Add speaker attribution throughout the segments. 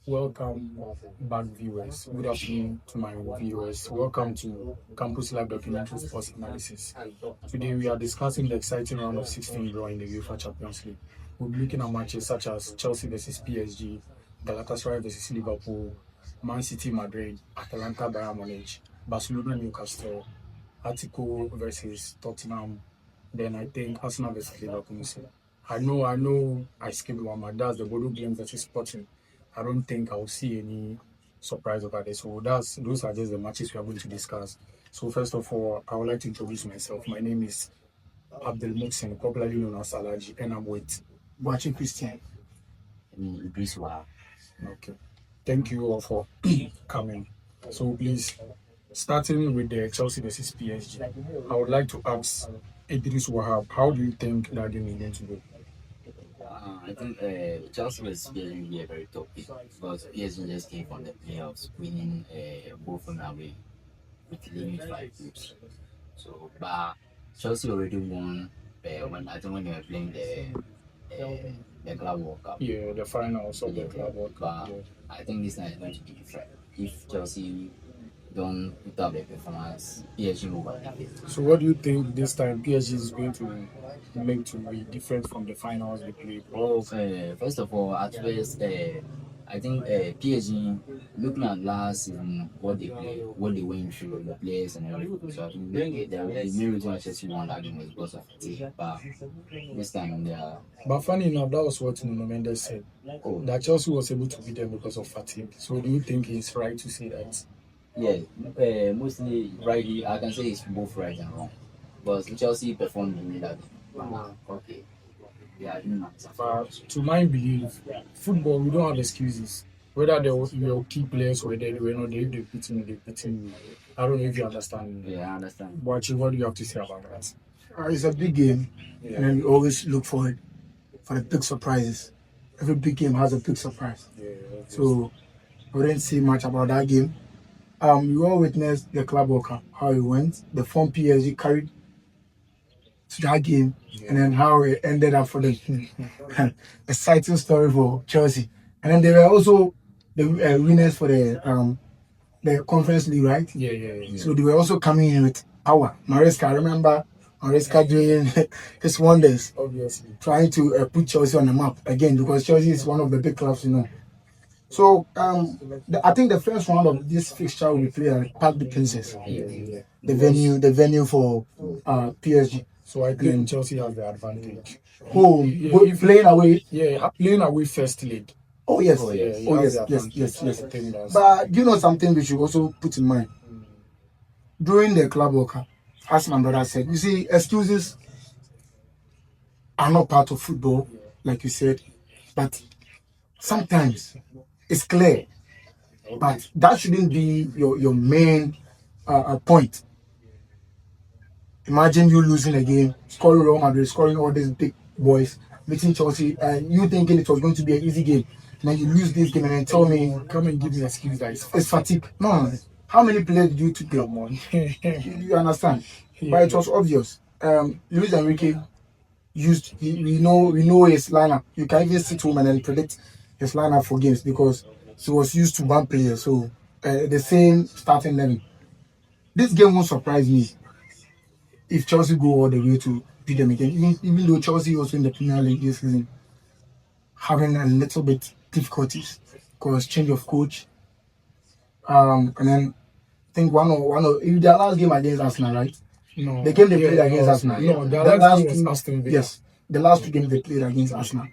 Speaker 1: Welcome back, viewers. Good afternoon to my viewers. Welcome to Campus Live Documentary Sports Analysis. Today we are discussing the exciting round of 16 draw in the UEFA Champions League. We'll be looking at matches such as Chelsea versus PSG, Galatasaray versus Liverpool, Man City Madrid, Atalanta Bayern Munich, Barcelona Newcastle, Atletico versus Tottenham. Then I think Arsenal versus Liverpool. I know I skipped one, but that's the Bodo Glimt versus Sporting. I don't think I'll see any surprise over there. So those are just the matches we are going to discuss. So first of all, I would like to introduce myself. My name is Abdul Muxin, popularly known as Alaji, and I'm with Boachi Christian.
Speaker 2: Idris Wahab.
Speaker 1: Okay. Thank you all for coming. So please, starting with the Chelsea versus PSG, I would like to ask Idris Wahab, how do you think that game is going to go?
Speaker 2: I think Chelsea was going to be a very tough pick because PSG just came from the playoffs, winning both on away with limit 5 groups. So, but Chelsea already won when they were playing the Club World Cup.
Speaker 1: Yeah, the finals of the Club World Cup.
Speaker 2: But I think this night is going to be different. If Chelsea don't put up the performance, PSG will win.
Speaker 1: So what do you think this time PSG is going to make to be different from the finals they played?
Speaker 2: Well, first of all, at first, I think PSG, looking at last season, what they played, what they went through, the players and everything. So I think the main reason why Chelsea won that game was because of fatigue. But this time they are.
Speaker 1: But funny enough, that was what Nuno Mendes said.
Speaker 2: Oh,
Speaker 1: that Chelsea was able to beat them because of fatigue. So do you think it's right to say that?
Speaker 2: Yeah, mostly rightly, I can say it's both right and wrong. But Chelsea performed in that. Okay. Yeah,
Speaker 1: But to my belief, football, we don't have excuses. Whether your key players were there, they were not there, if they beat me, they beat me. I don't know if you understand me.
Speaker 2: Yeah, I understand.
Speaker 1: But what do you have to say about that?
Speaker 3: It's a big game, and we always look for the big surprises. Every big game has a big surprise.
Speaker 1: Yeah,
Speaker 3: so I didn't see much about that game. We all witnessed the Club World Cup, how it went, the form PSG carried to that game, and then how it ended up for the exciting story for Chelsea. And then they were also the winners for the Conference League, right?
Speaker 1: Yeah.
Speaker 3: So they were also coming in with power. Maresca, I remember Maresca doing his wonders,
Speaker 1: obviously,
Speaker 3: trying to put Chelsea on the map again, because Chelsea is one of the big clubs, So I think the first round of this fixture will be played at Parc des Princes, the venue for PSG.
Speaker 1: So I think Chelsea has the advantage.
Speaker 3: Home, playing away.
Speaker 1: Yeah, playing away first league.
Speaker 3: Oh yes. Yes. But you know something we should also put in mind. During the Club World Cup, as my brother said, you see, excuses are not part of football, like you said, but sometimes it's clear. But that shouldn't be your main point. Imagine you losing a game, scoring Real Madrid, scoring all these big boys, meeting Chelsea, and you thinking it was going to be an easy game. And then you lose this game and then tell me,
Speaker 1: come and give me an excuse that
Speaker 3: it's fatigue. No. How many players did you took them on? You understand? Yeah. But it was obvious. Luis Enrique we know his lineup. You can even sit home and then predict his lineup for games because he was used to one player. So the same starting 11. This game won't surprise me if Chelsea go all the way to beat them again. Even though Chelsea also in the Premier League this season having a little bit difficulties because change of coach. And then I think one of their last game against Arsenal, right?
Speaker 1: No,
Speaker 3: the game they played against Arsenal.
Speaker 1: No, the last game was Aston Villa.
Speaker 3: Yes, the last 2 games they played against Arsenal.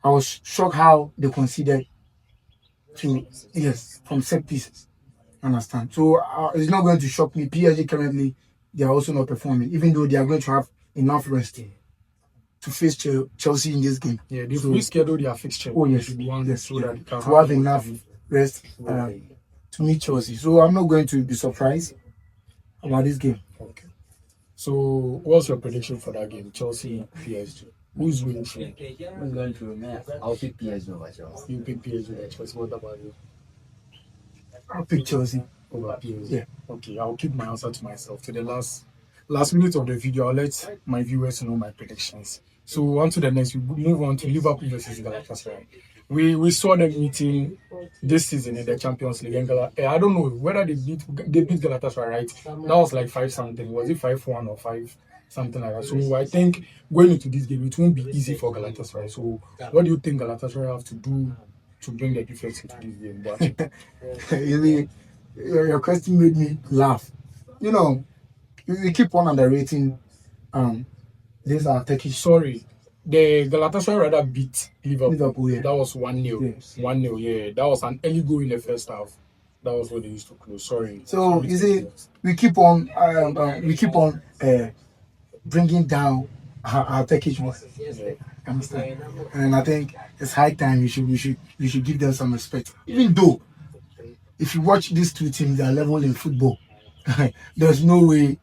Speaker 3: I was shocked how they conceded from set pieces. Understand? So it's not going to shock me. PSG currently they are also not performing, even though they are going to have enough rest to face Chelsea in this game.
Speaker 1: Yeah, they rescheduled their fixture.
Speaker 3: Oh yes,
Speaker 1: so that
Speaker 3: to have enough rest to meet Chelsea. So I'm not going to be surprised about this game.
Speaker 1: Okay. So what's your prediction for that game, Chelsea PSG? Who's winning?
Speaker 2: Who's going to win? I'll pick PSG over Chelsea.
Speaker 1: You pick PSG over Chelsea. What about you?
Speaker 3: I'll pick Chelsea
Speaker 1: over PSG.
Speaker 3: Yeah.
Speaker 1: Okay, I'll keep my answer to myself. To the last minute of the video, I'll let my viewers know my predictions. So on to the next, we move on to Liverpool versus Galatasaray. We saw them meeting this season in the Champions League. And I don't know whether they beat Galatasaray, right? That was like 5-something. Was it 5-1 or 5 something like that? So I think going into this game, it won't be easy for Galatasaray. So what do you think Galatasaray have to do to bring the defense into this game? But
Speaker 3: Really, your question made me laugh. You know, we keep on underrating these are Turkish
Speaker 1: sorry, the Galatasaray rather beat Liverpool.
Speaker 3: Liverpool, yeah.
Speaker 1: That was 1-0.
Speaker 3: Yes.
Speaker 1: 1-0, yeah. That was an early goal in the first half. That was what they used to close. Sorry.
Speaker 3: So you see, we keep on bringing down our Turkish ones.
Speaker 1: Yeah.
Speaker 3: Understand? And I think it's high time we should give them some respect. Even though, if you watch these two teams, they are level in football. There's no way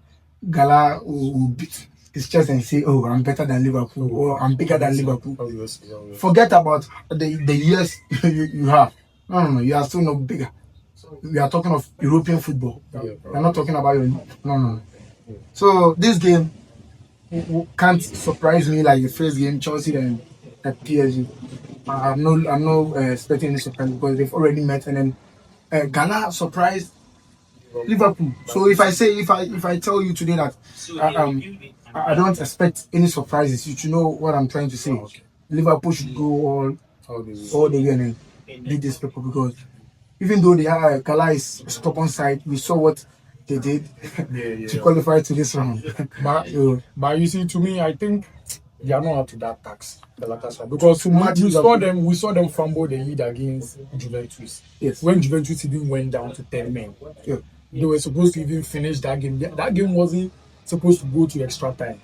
Speaker 3: Gala will beat his chest and say, "Oh, I'm better than Liverpool," or "I'm bigger than Liverpool."
Speaker 1: Obviously.
Speaker 3: Forget about the years you have. No, you are still not bigger. We are talking of European football. We're not talking about your no. So this game can't surprise me like the first game, Chelsea and PSG. I'm not expecting any surprise because they've already met, and then Ghana surprised Liverpool. So if I tell you today that I don't expect any surprises, you should know what I'm trying to say. Liverpool should go all the way and beat these people because even though they are Gala is stubborn side, we saw what they did to qualify to this round.
Speaker 1: But you see, to me, I think they are not up to that tax. Because we saw them fumble the lead against Juventus.
Speaker 3: Yes.
Speaker 1: When Juventus even went down to 10 men.
Speaker 3: Yeah.
Speaker 1: They were supposed to even finish that game. That game wasn't supposed to go to extra time.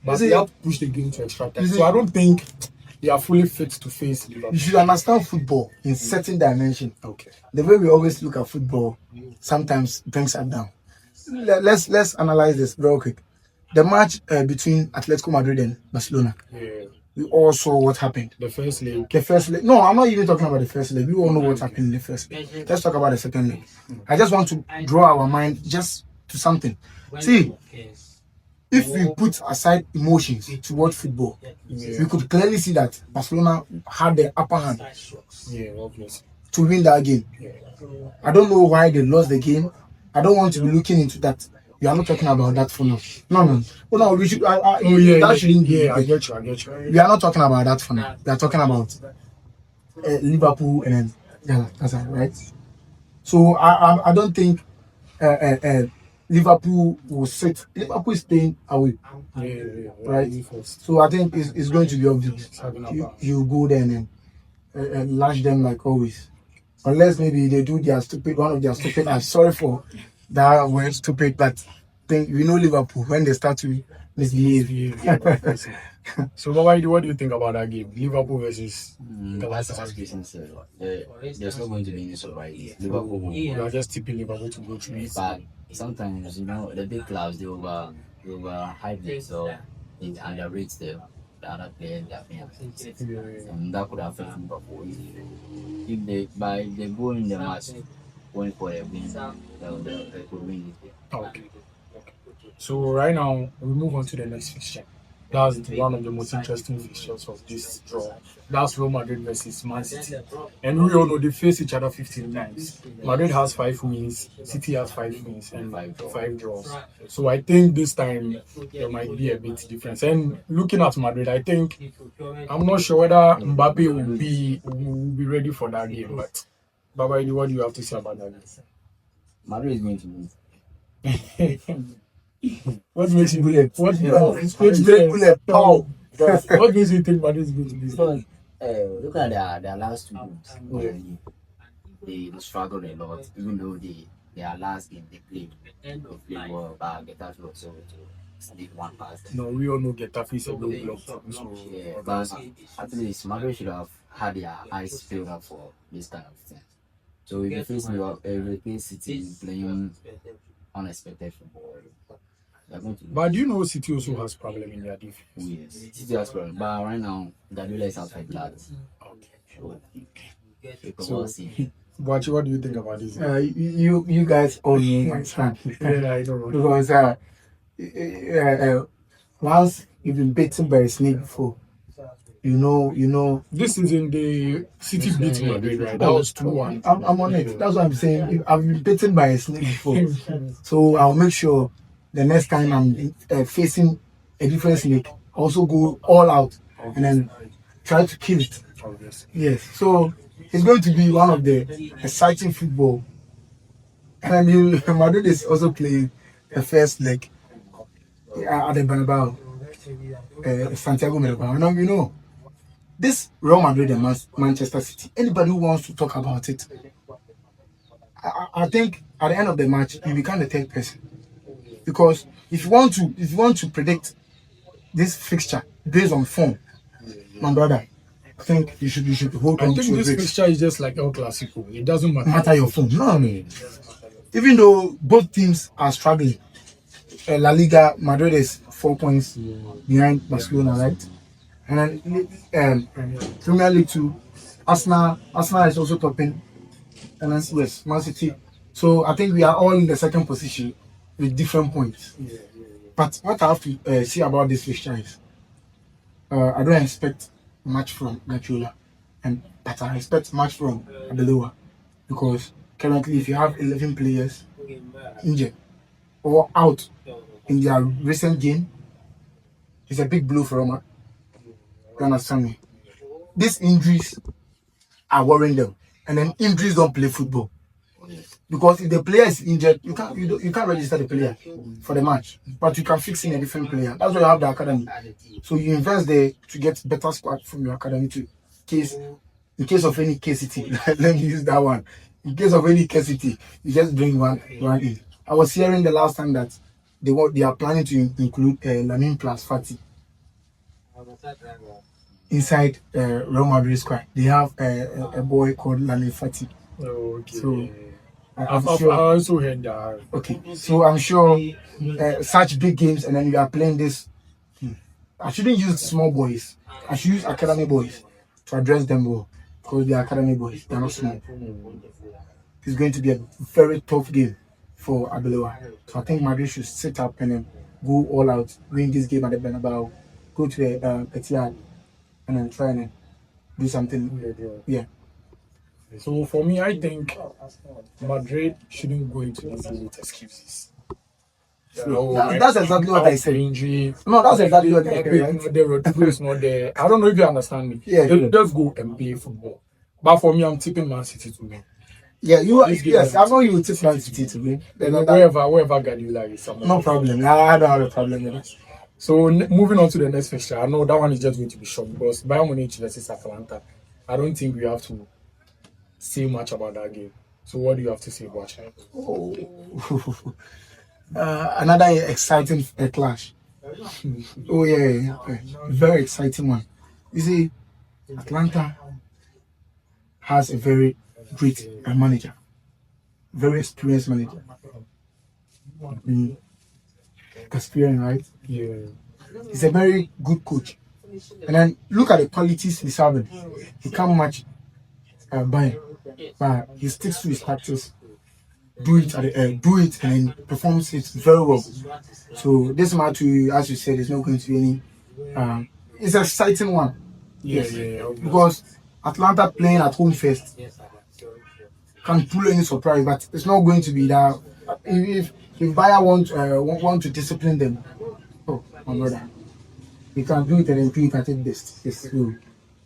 Speaker 1: But they have to push the game to extra time. So I don't think they are fully fit to face Liverpool.
Speaker 3: You should understand football in certain dimension.
Speaker 1: Okay.
Speaker 3: The way we always look at football sometimes brings us down. Let's analyze this real quick. The match between Atletico Madrid and Barcelona.
Speaker 1: Yeah.
Speaker 3: We all saw what happened.
Speaker 1: The first leg.
Speaker 3: The first leg. No, I'm not even talking about the first leg. We all know what happened in the first leg. Let's talk about the second leg. I just want to draw our mind just to something. See, if we put aside emotions to watch football, we could clearly see that Barcelona had the upper hand
Speaker 1: Obviously.
Speaker 3: to win that game. I don't know why they lost the game. I don't want to be looking into that. We are not talking about that for now. No. Oh no, we should. That shouldn't be.
Speaker 1: I get you.
Speaker 3: We are not talking about that for now. We are talking about Liverpool and then that's right. So I don't think Liverpool will sit. Liverpool is playing away, right? So I think it's going to be obvious. You go there and lash them like always, unless maybe they do one of their stupid. I'm sorry for that word stupid, but then we know Liverpool when they start to misbehave.
Speaker 1: So, what do you think about that game? Liverpool versus
Speaker 2: there's not going to be any surprise. Liverpool,
Speaker 1: you are just tipping Liverpool to go through it.
Speaker 2: But sometimes, the big clubs, they overhype themselves and underrate the other players they are playing. And that could affect Liverpool. If they go in the match going for a win, they could win it.
Speaker 1: Okay. So right now we move on to the next fixture. That's one of the most interesting fixtures of this draw. That's Real Madrid versus Man City. And we all know they face each other 15 times. Madrid has 5 wins, City has 5 wins and 5 draws. So I think this time there might be a bit difference. And looking at Madrid, I think I'm not sure whether Mbappe will be ready for that game. But Baba, what do you have to say about that game?
Speaker 2: Madrid is going to win.
Speaker 1: What makes you
Speaker 3: bullet?
Speaker 1: What
Speaker 3: bullet? Oh.
Speaker 1: What makes you think Madrid is going to be?
Speaker 2: Because look at their last 2 games. They struggled a lot, even though their last game they played well, but Getafe also slid 1 past.
Speaker 1: No, we all know Getafe is a low block.
Speaker 2: So but at least Madrid should have had their eyes filled up for this kind of thing. So if you face European City playing unexpected football,
Speaker 1: but do you know City also has problem in their defense?
Speaker 2: Yes, City has problem. But right now, Guardiola is outside that.
Speaker 1: Okay. What do you think about this?
Speaker 3: You guys all know my stand.
Speaker 1: Yeah, I don't know.
Speaker 3: Because once you've been bitten by a snake before. You know.
Speaker 1: This is in the City beat Madrid, right? That was 2-1.
Speaker 3: I'm on it. That's what I'm saying. I've been bitten by a snake before, so I'll make sure the next time I'm facing a different snake, I also go all out and then try to kill it.
Speaker 1: Obviously.
Speaker 3: Yes. So it's going to be one of the exciting football. And Madrid is also playing the first leg at the Bernabeu, Santiago Bernabeu. Now this Real Madrid and Manchester City. Anybody who wants to talk about it, I think at the end of the match you become the third person, because if you want to predict this fixture based on form, my brother, I think you should hold on
Speaker 1: I think
Speaker 3: to
Speaker 1: this
Speaker 3: it.
Speaker 1: fixture is just like El Clasico. It doesn't
Speaker 3: Matter your form. No. Even though both teams are struggling, La Liga, Madrid is 4 points behind Barcelona, right? And then Premier League 2, Arsenal is also topping, and then yes, Man City. So I think we are all in the second position with different points. But what I have to see about this fixture is, I don't expect much from Guardiola, but I expect much from Arbeloa, because currently if you have 11 players injured or out in their recent game, it's a big blow for Roma. You understand me? These injuries are worrying them, and then injuries don't play football, because if the player is injured, you can't register the player for the match, but you can fix in a different player. That's why you have the academy. So you invest there to get better squad from your academy in case of any KCT. Let me use that one. In case of any KCT, you just bring one in. I was hearing the last time that they are planning to include Lamine plus Fati inside Real Madrid squad. They have a boy called Lamine Fati.
Speaker 1: Okay.
Speaker 3: So
Speaker 1: I've also heard that.
Speaker 3: Okay, so I'm sure such big games, and then you are playing this. I shouldn't use small boys. I should use academy boys to address them well, because they are academy boys. They are not small. It's going to be a very tough game for Arbeloa. So I think Madrid should sit up and then go all out, win this game at the Bernabeu, go to the Etihad, and then try and do something. Yeah.
Speaker 1: So for me, I think Madrid shouldn't go into this game with excuses.
Speaker 3: That's exactly what I said.
Speaker 1: Injury.
Speaker 3: No, that's exactly what I said.
Speaker 1: Rodrigo is not there. I don't know if you understand me.
Speaker 3: Yeah.
Speaker 1: Just go and play football. But for me, I'm tipping Man City to win.
Speaker 3: Yeah, you are. Yes, I know you will tip Man City to win.
Speaker 1: Wherever Guardiola is.
Speaker 3: No problem. I don't have a problem with it.
Speaker 1: So moving on to the next fixture, I know that one is just going to be short, because Bayern Munich versus Atalanta. I don't think we have to say much about that game. So what do you have to say about it?
Speaker 3: Another exciting clash. Oh yeah, very exciting one. You see, Atlanta has a very great manager, very experienced manager. Experience, right?
Speaker 1: Yeah.
Speaker 3: He's a very good coach. And then look at the qualities he's having. He can't match Bayern, but he sticks to his practice. Do it and performs it very well. So this match, as you said, is not going to be any. It's an exciting one.
Speaker 1: Yeah.
Speaker 3: Because Atlanta playing at home first can pull any surprise, but it's not going to be that. If Bayern want to discipline them, oh my brother, we can do it and then do it at the best. It's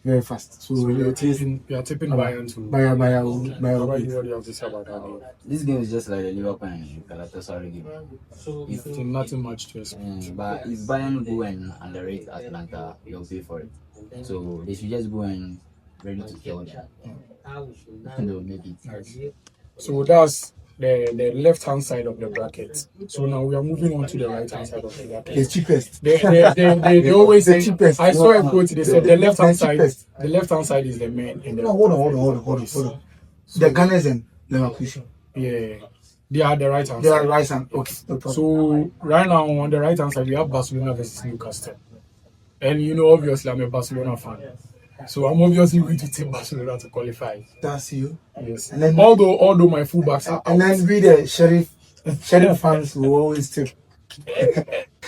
Speaker 3: very fast. So
Speaker 1: you are tipping Bayern to
Speaker 3: Bayern.
Speaker 1: What do you have to say about that game?
Speaker 2: This game is just like the Liverpool and Galatasaray game.
Speaker 1: It's nothing much to expect.
Speaker 2: But if Bayern go and underrate Atlanta, they'll pay for it. So they should just go and ready to kill them. And they'll make it.
Speaker 1: Nice. So that's the left hand side of the bracket. So now we are moving on to the right hand side of the bracket.
Speaker 3: The cheapest.
Speaker 1: They always say,
Speaker 3: cheapest.
Speaker 1: I saw a quote, they said the left hand
Speaker 3: The
Speaker 1: side
Speaker 3: cheapest.
Speaker 1: is the main in the
Speaker 3: No, hold on. The Gunners and Leverkusen.
Speaker 1: Yeah. They are the right hand
Speaker 3: They
Speaker 1: side.
Speaker 3: are right hand. Okay, no problem.
Speaker 1: So right now on the right hand side we have Barcelona versus Newcastle. And obviously I'm a Barcelona fan. So I'm obviously going to take Barcelona to qualify.
Speaker 3: That's you.
Speaker 1: Yes.
Speaker 3: And then
Speaker 1: Although my fullbacks are
Speaker 3: and then we the Sheriff fans will always tip.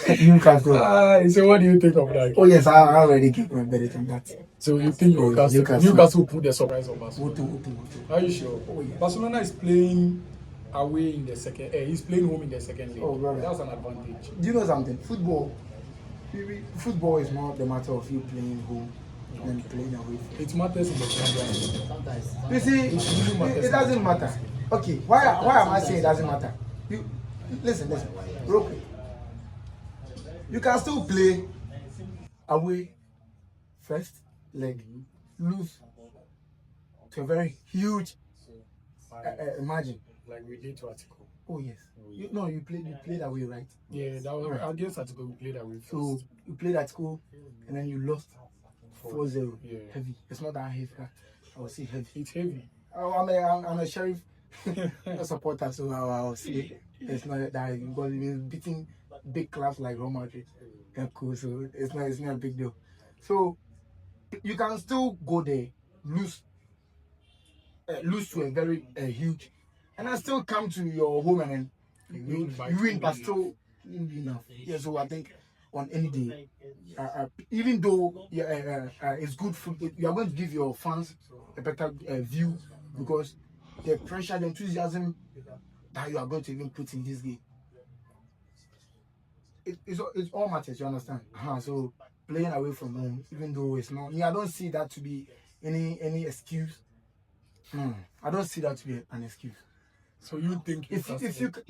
Speaker 3: Newcastle.
Speaker 1: So what do you think of that?
Speaker 3: Oh yes, I already gave my bet on that.
Speaker 1: So you think
Speaker 3: Oh,
Speaker 1: Newcastle put the surprise on Barcelona?
Speaker 3: Woto.
Speaker 1: Are you sure?
Speaker 3: Oh, yeah.
Speaker 1: Barcelona is playing away in the second. He's playing home in the second leg.
Speaker 3: Oh, brother.
Speaker 1: That's an advantage.
Speaker 3: Do you know something? Football is not the matter of you playing home than playing away.
Speaker 1: It matters in the Champions League.
Speaker 2: Sometimes.
Speaker 3: You see,
Speaker 1: really matters.
Speaker 3: it doesn't matter. Okay, why am I saying it doesn't matter? You listen, real quick. You can still play away first leg, lose to a very huge margin.
Speaker 1: Like we did to Atletico.
Speaker 3: Oh yes. You played away, right?
Speaker 1: Yeah, that was against Atletico. We played away first.
Speaker 3: So you played at school and then you lost 4-0.
Speaker 1: Yeah.
Speaker 3: Heavy. It's not that heavy. I will say heavy.
Speaker 1: It's heavy.
Speaker 3: I'm a Sheriff supporter, so I will say it's not that heavy because we've been beating big clubs like Real Madrid. Yeah, cool. So it's not a big deal. So you can still go there, lose to a very huge, and then still come to your home and then win, but still enough. Yeah, so I think on any day, even though it's good for you are going to give your fans a better view because the pressure, the enthusiasm that you are going to even put in this game. It's all matters, you understand? So playing away from home, even though it's not, I don't see that to be any excuse. I don't see that to be an excuse.
Speaker 1: So you think
Speaker 3: if you can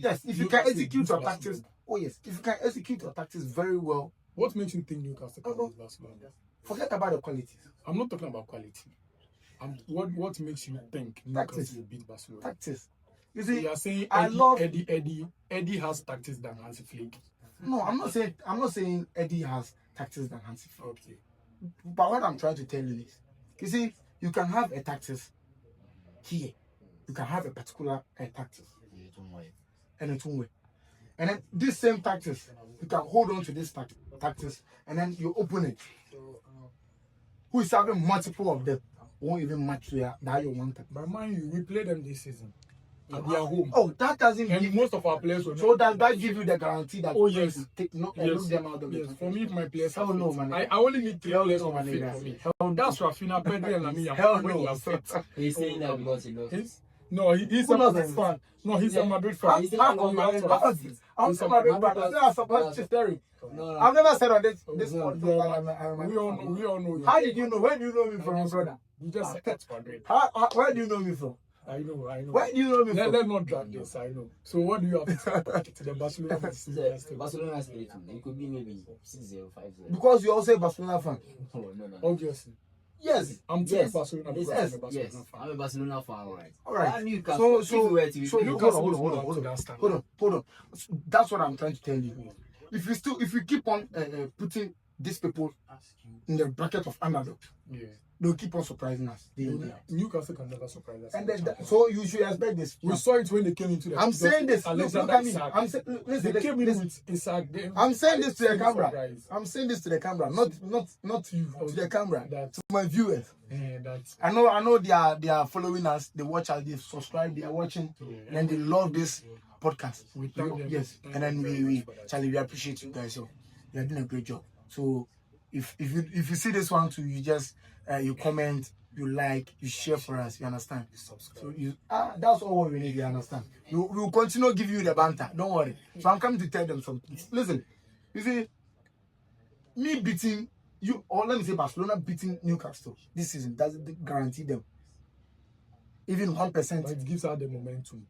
Speaker 3: execute your tactics, if you can execute your tactics very well.
Speaker 1: What makes you think Newcastle can beat Barcelona?
Speaker 3: Forget about the qualities.
Speaker 1: I'm not talking about quality. What makes you think Newcastle will beat Barcelona?
Speaker 3: Tactics. You see,
Speaker 1: you are saying Eddie has tactics than Hansi Flick.
Speaker 3: No, I'm not saying Eddie has tactics than Hansi Flick.
Speaker 1: Okay.
Speaker 3: But what I'm trying to tell you is, you see, you can have a tactics here. You can have a particular tactics. And it won't work. And then this same tactics, you can hold on to this tactics and then you open it. Who is having multiple of them won't even match that you wanted.
Speaker 1: But mind you, we play them this season. At their home.
Speaker 3: Oh, that doesn't
Speaker 1: and
Speaker 3: give
Speaker 1: most of our players will
Speaker 3: so does that give you the guarantee that
Speaker 1: yes.
Speaker 3: Take look them out of
Speaker 1: yes. For me, if my players
Speaker 3: hell no, man.
Speaker 1: I only need 3 players
Speaker 3: no,
Speaker 1: to fit
Speaker 3: man.
Speaker 1: for me. That's Rafinha, Pedri, and Lamine.
Speaker 3: Hell no.
Speaker 2: He's saying that because he loves.
Speaker 1: No, he's a Madrid fan. No, he's a Madrid fan.
Speaker 3: I'm a Madrid fan. I've never said on this
Speaker 1: we all know you.
Speaker 3: How did you know? Where do you know me from, brother?
Speaker 1: You just said that's Madrid.
Speaker 3: Where do you know me from?
Speaker 1: I know.
Speaker 3: Where do you know me from?
Speaker 1: Let's not drag this, I know. So what do you have to say to the Barcelona?
Speaker 2: Barcelona Spirit, it could be maybe 6-0, 5-0.
Speaker 3: Because you're also a Barcelona fan.
Speaker 2: No.
Speaker 1: Obviously.
Speaker 3: Yes.
Speaker 1: I'm taking Barcelona because I'm a Barcelona
Speaker 2: yes.
Speaker 1: fan.
Speaker 2: I'm a Barcelona fan, right?
Speaker 3: Alright. Hold on. That's what I'm trying to tell you. If we keep on putting these people in the bracket of underdog, they'll keep on surprising us.
Speaker 1: Newcastle can never surprise us.
Speaker 3: And then so you should expect this.
Speaker 1: We saw it when they came into the.
Speaker 3: I'm saying this. Look at me. I'm saying this to the camera. I'm saying this to the camera, not to you, to the camera, to my viewers. I know they are following us. They watch us. They subscribe. They are watching, and they love this podcast. Yes, and then we appreciate you guys. So you are doing a great job. So if you see this one too, you just you comment, you like, you share for us. You understand? So that's all we need. You understand? We will continue to give you the banter. Don't worry. So I'm coming to tell them something. Listen, you see, me beating you, or let me say Barcelona beating Newcastle this season doesn't guarantee them even 1%.
Speaker 1: But it gives out the momentum.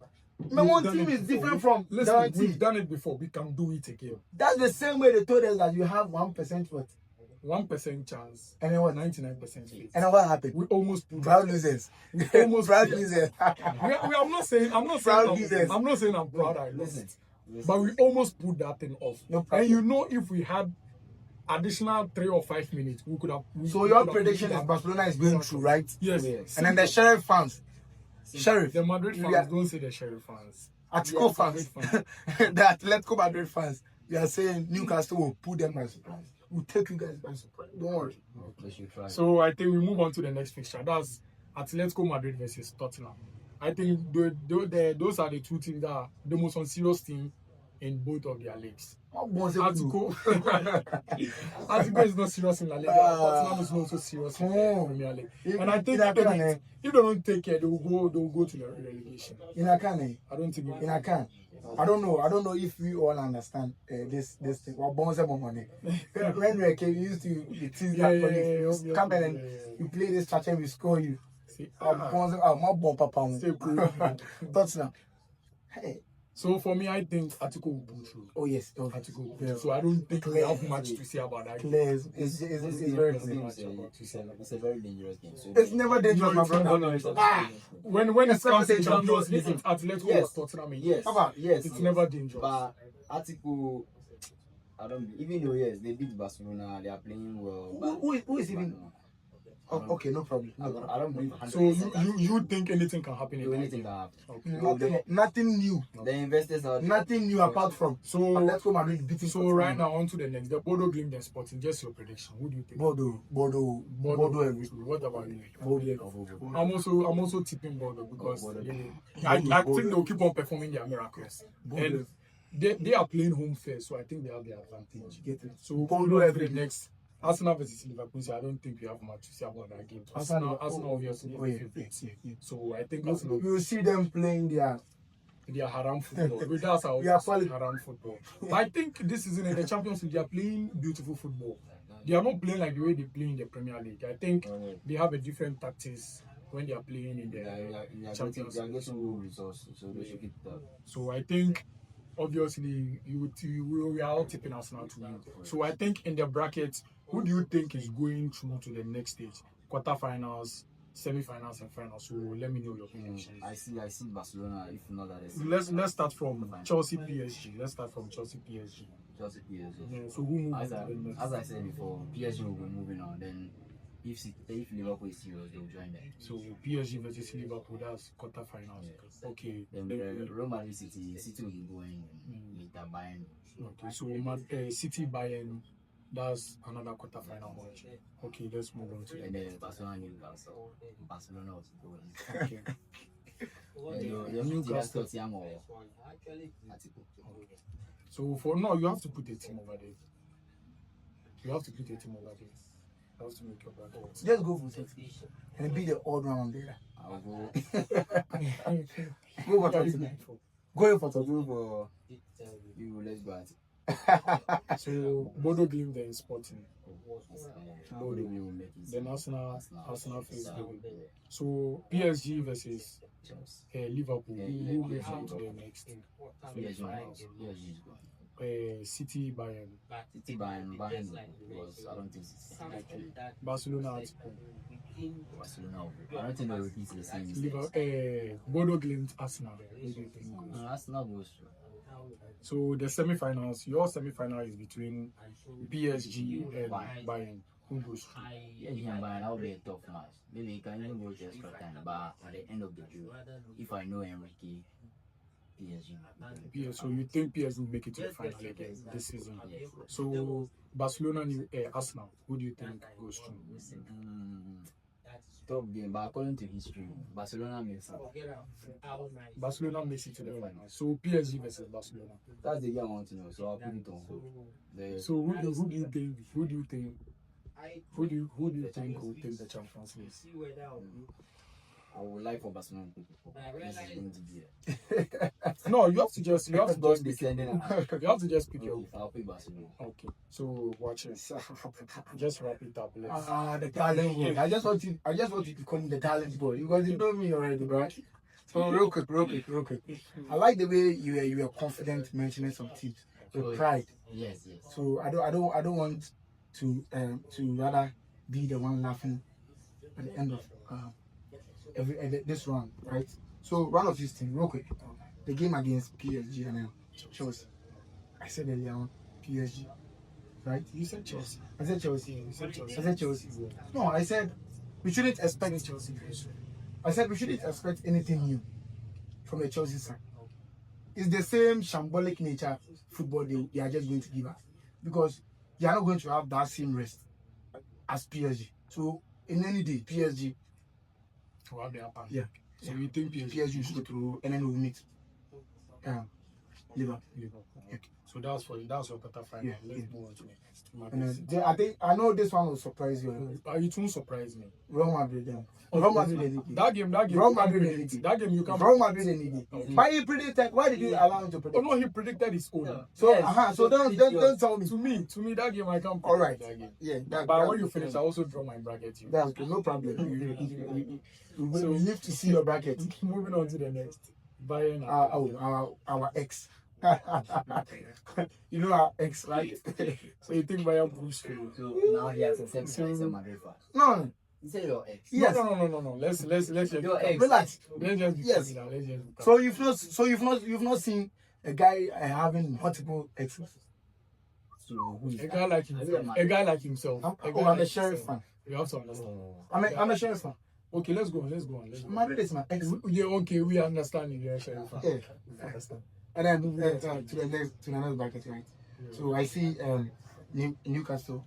Speaker 3: My one team is different from.
Speaker 1: Listen, we've done it before. We can do it again.
Speaker 3: That's the same way they told us that you have 1% for it.
Speaker 1: 1% chance.
Speaker 3: And then what?
Speaker 1: 99% faith.
Speaker 3: And then what happened?
Speaker 1: We almost put
Speaker 3: proud losers.
Speaker 1: Almost
Speaker 3: proud losers.
Speaker 1: I'm not saying I'm not saying I'm proud I lost it. But we almost put that thing off.
Speaker 3: No
Speaker 1: and you know, if we had additional 3 or 5 minutes, we could have.
Speaker 3: So your prediction is Barcelona is going through, right?
Speaker 1: Yes.
Speaker 3: And then the Sheriff fans. Sheriff.
Speaker 1: The Madrid fans don't say the Sheriff fans.
Speaker 3: Atletico fans. The Atletico Madrid fans. You are saying Newcastle will put them by surprise. We'll take you guys by surprise. Don't worry.
Speaker 1: So I think we move on to the next fixture. That's Atletico Madrid versus Tottenham. I think those are the two teams that are the most unserious team in both of their leagues.
Speaker 3: Atletico.
Speaker 1: Atletico is not serious in La Liga. Tottenham is not so serious in the Premier League. And I think if they don't take care, they will go to the relegation.
Speaker 3: In Akane.
Speaker 1: I don't think
Speaker 3: In Akane. I don't know if we all understand this thing. When we used to be teased that come and you play this chat and we score you. My bomb papa. Tottenham. Hey.
Speaker 1: So for me, I think Atletico will pull through.
Speaker 3: Oh yes,
Speaker 1: Atletico. Yeah. So I don't think we have much to say about that.
Speaker 3: It's very clear.
Speaker 2: It's a very dangerous game. So
Speaker 3: it's never dangerous, my brother.
Speaker 1: When it comes to Champions League, Atletico or Tottenham,
Speaker 2: yes,
Speaker 1: it's never dangerous.
Speaker 2: But Atletico, I don't. Even though they beat Barcelona, they are playing well.
Speaker 3: Who is even? Oh, okay, no problem.
Speaker 2: I don't believe.
Speaker 1: So you think anything can happen?
Speaker 2: Anything can happen.
Speaker 1: Okay.
Speaker 3: Nothing new.
Speaker 2: The investors are
Speaker 3: nothing new apart from.
Speaker 1: So
Speaker 3: let's go Madrid beating.
Speaker 1: So right now on to the next. The Bodo Glimt and Sporting. Just your prediction. Who do you think?
Speaker 3: Bodo.
Speaker 1: What about you?
Speaker 3: Bodo.
Speaker 1: I'm also tipping Bodo because I think they'll keep on performing their miracles. And they are playing home first, so I think they have the advantage.
Speaker 3: Get it?
Speaker 1: So Bodo every next. Arsenal versus Liverpool, so I don't think we have much to say about that game. Arsenal obviously favorites. Yeah. So I think Arsenal.
Speaker 3: You will see them playing their
Speaker 1: haram football. That's how haram football. But I think this season in the Champions League, they are playing beautiful football. They are not playing like the way they play in the Premier League. I think they have a different tactics when they are playing in the Champions League.
Speaker 2: They are getting good results, so they should keep that.
Speaker 1: So I think. Obviously, we are all tipping Arsenal to win. So I think in the bracket, who do you think is going through to the next stage? Quarterfinals, semi-finals, and finals. So let me know your predictions.
Speaker 2: I see Barcelona. If not that,
Speaker 1: let's start from Chelsea PSG. Let's start from Chelsea PSG.
Speaker 2: Chelsea PSG.
Speaker 1: Yeah, so who moves?
Speaker 2: As I said before, PSG will be moving on. Then if Liverpool is serious, they will join them.
Speaker 1: So PSG versus Liverpool, that's quarterfinals. Okay.
Speaker 2: Then Real Madrid City will be going with the Bayern.
Speaker 1: Okay, so City Bayern, that's another quarterfinal match. Okay, let's move on to
Speaker 2: and then Barcelona Newcastle. Barcelona was going.
Speaker 1: Okay.
Speaker 2: The Newcastle team or Atletico.
Speaker 1: So for now, you have to put a team over there. You have to put a team over there. You have to make your bracket.
Speaker 3: Just go for City and be the odd round there.
Speaker 2: I'll go.
Speaker 3: Go for Tottenham. Go for Tottenham for
Speaker 2: you. Let's go at it.
Speaker 1: So Bodo Glimt then Sporting.
Speaker 2: Then
Speaker 1: Arsenal face Liverpool. So PSG versus Liverpool. Who will come to the next? City Bayern.
Speaker 2: Was I don't think City.
Speaker 1: Barcelona.
Speaker 2: I don't think they'll repeat the same.
Speaker 1: Bodo Glimt Arsenal. What do you think?
Speaker 2: Arsenal goes through.
Speaker 1: So the semi-finals, your semi-final is between PSG and Bayern. Who goes through?
Speaker 2: PSG and Bayern, that will be a tough match. Maybe you can even go to extra time, but at the end of the day, if I know Enrique, PSG.
Speaker 1: So you think PSG will make it to the final again this season?
Speaker 2: Yes.
Speaker 1: So Barcelona, Arsenal, who do you think goes through?
Speaker 2: Top game, but according to history, Barcelona makes it.
Speaker 1: Barcelona makes it to the final. So PSG versus Barcelona.
Speaker 2: That's the game I want to know. So I'll put it on.
Speaker 1: So who do you think? Who do you think will take the Champions League?
Speaker 2: I would like for Barcelona to pick. This is going to be it.
Speaker 1: No, you have to just pick your.
Speaker 2: I'll pick Barcelona.
Speaker 1: Okay, so watch it. Just wrap it up.
Speaker 3: The talent boy. I just want you to call him the talent boy because you know me already, bro. So real quick. I like the way you were confident mentioning some teams with pride.
Speaker 2: Yes.
Speaker 3: So I don't want to rather be the one laughing at the end of this round, right? So round of 16, real quick. The game against PSG and Chelsea. I said earlier on PSG, right?
Speaker 1: You said Chelsea.
Speaker 3: I said Chelsea.
Speaker 1: You said Chelsea.
Speaker 3: I said Chelsea. No, I said we shouldn't expect Chelsea. I said we shouldn't expect anything new from the Chelsea side. It's the same shambolic nature football they are just going to give us because they are not going to have that same rest as PSG. So in any day, PSG
Speaker 1: will have the upper hand.
Speaker 3: Yeah.
Speaker 1: So you think
Speaker 3: PSG should go through and then we'll meet. Liverpool.
Speaker 1: Liverpool.
Speaker 3: Okay.
Speaker 1: So that's for you. That's your quarter final.
Speaker 3: Yeah,
Speaker 1: Let's
Speaker 3: yeah.
Speaker 1: move on to the next.
Speaker 3: And
Speaker 1: Madrid City.
Speaker 3: then, I know this one will surprise you.
Speaker 1: It won't surprise me.
Speaker 3: Real Madrid. Then. Real Madrid. Enrique.
Speaker 1: That game.
Speaker 3: Real
Speaker 1: you can't
Speaker 3: Madrid.
Speaker 1: predict.
Speaker 3: Enrique.
Speaker 1: That game you can't.
Speaker 3: Real Madrid. Enrique.
Speaker 1: Okay.
Speaker 3: Why he predicted? Why did you allow him to
Speaker 1: Oh
Speaker 3: predict?
Speaker 1: no, he predicted his own.
Speaker 3: So,
Speaker 2: Yes.
Speaker 3: so don't tell me.
Speaker 1: To me, that game I can't.
Speaker 3: All right.
Speaker 1: That game.
Speaker 3: Yeah.
Speaker 1: But when you finish, I also draw my bracket. You.
Speaker 3: That's good. No problem. We live to see your bracket.
Speaker 1: Moving on to the next. Bayern.
Speaker 3: Our ex. You know our ex, right?
Speaker 1: So you think Bayern boost for you?
Speaker 2: So now he has accepted he's a Madrid fan.
Speaker 3: No.
Speaker 2: He said your ex.
Speaker 3: Yes.
Speaker 1: No. Let's just
Speaker 2: Your ex.
Speaker 3: Relax.
Speaker 1: let's just be
Speaker 3: Yes.
Speaker 1: calm now. Let's just be calm.
Speaker 3: So you've not seen a guy having multiple exes.
Speaker 2: So who is
Speaker 1: A guy like himself. A guy like himself.
Speaker 3: I'm
Speaker 1: guy
Speaker 3: a
Speaker 1: like
Speaker 3: Sheriff
Speaker 1: himself.
Speaker 3: fan.
Speaker 1: You have to understand.
Speaker 3: I'm a Sheriff fan.
Speaker 1: Okay, let's go on.
Speaker 3: Madrid is my ex.
Speaker 1: Yeah, okay, we understand you. You're Sheriff.
Speaker 3: Yeah.
Speaker 1: We understand.
Speaker 3: And then to the next bracket, right? So I see Newcastle.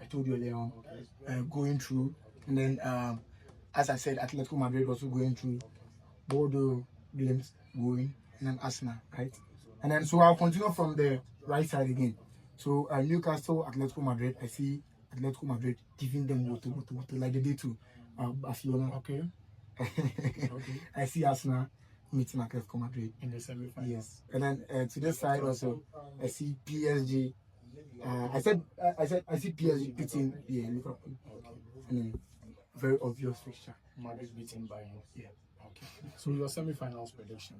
Speaker 3: I told you earlier on, going through, and then as I said, Atletico Madrid also going through, Bordeaux Glimt going, and then Arsenal, right? And then so I'll continue from the right side again. So Newcastle, Atletico Madrid. I see Atletico Madrid giving them water like they did to Barcelona.
Speaker 1: Okay.
Speaker 3: I see Arsenal meeting Atletico Madrid.
Speaker 1: In the semi-final.
Speaker 3: Yes, and then to this side also, I see PSG. I see PSG beating Liverpool, and then very obvious fixture.
Speaker 1: Madrid beating Bayern.
Speaker 3: Yeah.
Speaker 1: Okay. So your semi-finals prediction.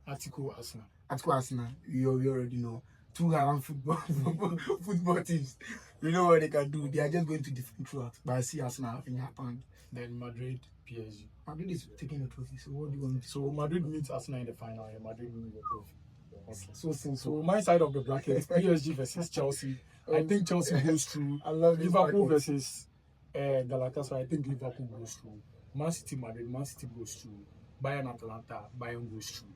Speaker 1: Atletico Arsenal.
Speaker 3: Atletico Arsenal, you already know. Two around football teams. You know what they can do. They are just going to defend throughout. But I see Arsenal having happened.
Speaker 1: Then Madrid PSG.
Speaker 3: Madrid is taking the trophy. So what do you want?
Speaker 1: So Madrid meets Arsenal in the final and Madrid wins the trophy. Okay.
Speaker 3: So simple.
Speaker 1: So my side of the bracket, PSG versus Chelsea. I think Chelsea goes through.
Speaker 3: I love this
Speaker 1: Liverpool
Speaker 3: bracket.
Speaker 1: versus Galatasaray. I think Liverpool goes through. Man City Madrid. Man City goes through. Bayern Atalanta. Bayern goes through.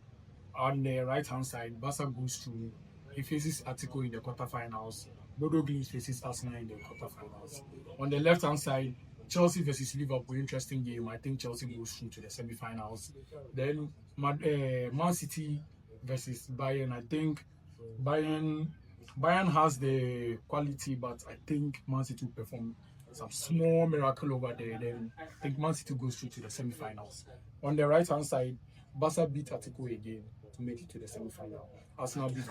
Speaker 1: On the right hand side, Barca goes through. He faces Atletico in the quarterfinals. Bodo Glimt faces Arsenal in the quarterfinals. On the left hand side, Chelsea versus Liverpool, interesting game. I think Chelsea goes through to the semi-finals. Then Man City versus Bayern. I think Bayern has the quality, but I think Man City will perform some small miracle over there. Then I think Man City goes through to the semi-finals. On the right hand side, Barca beat Atletico again to make it to the semi-final. Arsenal beat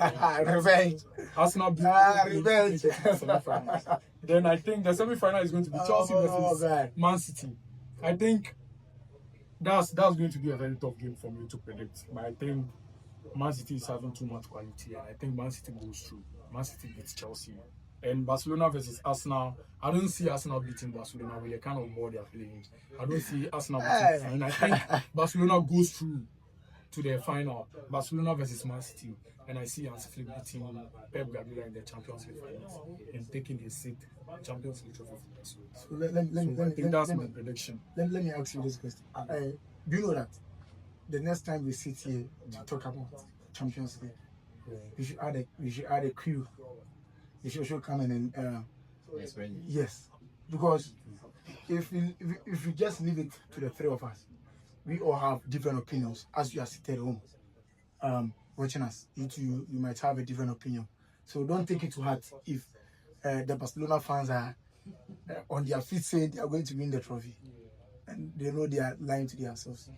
Speaker 3: Revenge.
Speaker 1: Arsenal beat
Speaker 3: Revenge.
Speaker 1: to the semi-finals. Then I think the semi-final is going to be Chelsea versus
Speaker 3: God.
Speaker 1: Man City. I think that's going to be a very tough game for me to predict. But I think Man City is having too much quality, and I think Man City goes through. Man City beats Chelsea. And Barcelona versus Arsenal, I don't see Arsenal beating Barcelona with the kind of ball they are playing. I don't see Arsenal beating. And I think Barcelona goes through to the final. Barcelona versus Man City. And I see Hansi Flick beating Pep Guardiola in the Champions League finals and taking his sixth Champions League trophy for Barcelona.
Speaker 3: So let
Speaker 1: That's my prediction.
Speaker 3: Let me ask you this question. Do you know that the next time we sit here to talk about Champions League, we should add a crew. We should come in and
Speaker 2: Yes, really.
Speaker 3: yes, because if we just leave it to the three of us, we all have different opinions. As you are seated home, watching us, you might have a different opinion. So don't take it to heart if the Barcelona fans are on their feet saying they are going to win the trophy, and they know they are lying to themselves.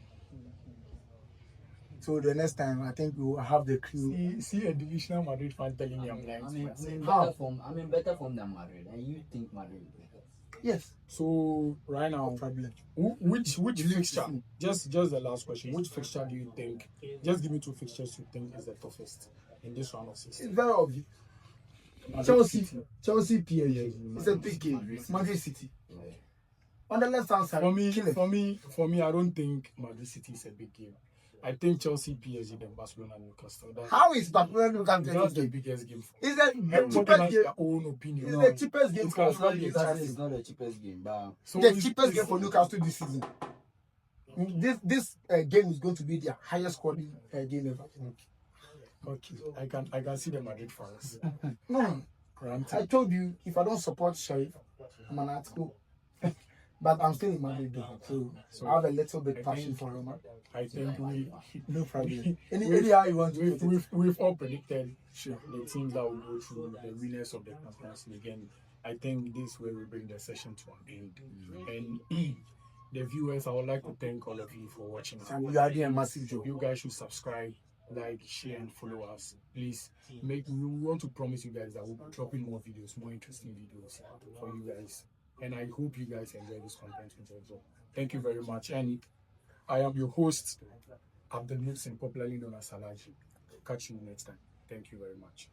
Speaker 3: So the next time, I think we will have the crew.
Speaker 1: See a divisional Madrid fan telling me I'm lying.
Speaker 2: I'm in better form than Madrid, and you think Madrid will beat us.
Speaker 3: Yes,
Speaker 1: So right now,
Speaker 3: no problem.
Speaker 1: which fixture? Just the last question. Which fixture do you think? Just give me two fixtures you think is the toughest in this round of
Speaker 3: It's
Speaker 1: 16.
Speaker 3: very obvious. Chelsea, PSG. It's a big game. Madrid City.
Speaker 2: Yeah.
Speaker 3: On the left hand side, kill it.
Speaker 1: For me, I don't think Madrid City is a big game. I think Chelsea, PSG, then Barcelona, Newcastle.
Speaker 3: How is Barcelona
Speaker 1: That's the
Speaker 3: game?
Speaker 1: biggest game.
Speaker 3: Is the
Speaker 1: Everybody
Speaker 3: cheapest
Speaker 1: has
Speaker 3: game?
Speaker 1: their own opinion.
Speaker 3: It's the cheapest game
Speaker 1: It
Speaker 3: for
Speaker 1: can be
Speaker 3: Barcelona.
Speaker 2: It's not the cheapest game, but
Speaker 1: So
Speaker 3: The
Speaker 1: it's-
Speaker 3: cheapest game for Newcastle this season. This game is going to be their highest scoring game ever.
Speaker 1: Okay, I can see the Madrid fans.
Speaker 3: No, I
Speaker 1: Granted.
Speaker 3: told you if I don't support Sheriff, I'm an article. But I'm still in Madrid though, so I have a little bit passion for Roma.
Speaker 1: I think
Speaker 3: No problem. Anyhow you want to put it.
Speaker 1: we've all predicted the teams that will go through the winners of the Champions League, and I think this is where we bring the session to an end. And the viewers, I would like to thank all of you for watching.
Speaker 3: And you are doing a massive job.
Speaker 1: You guys should subscribe, like, share, and follow us. Please, we want to promise you guys that we'll be dropping more videos, more interesting videos for you guys. And I hope you guys enjoy this content as well. Thank you very much. And I am your host, Abdul Muhsin, popularly known as Salaji. Catch you next time. Thank you very much.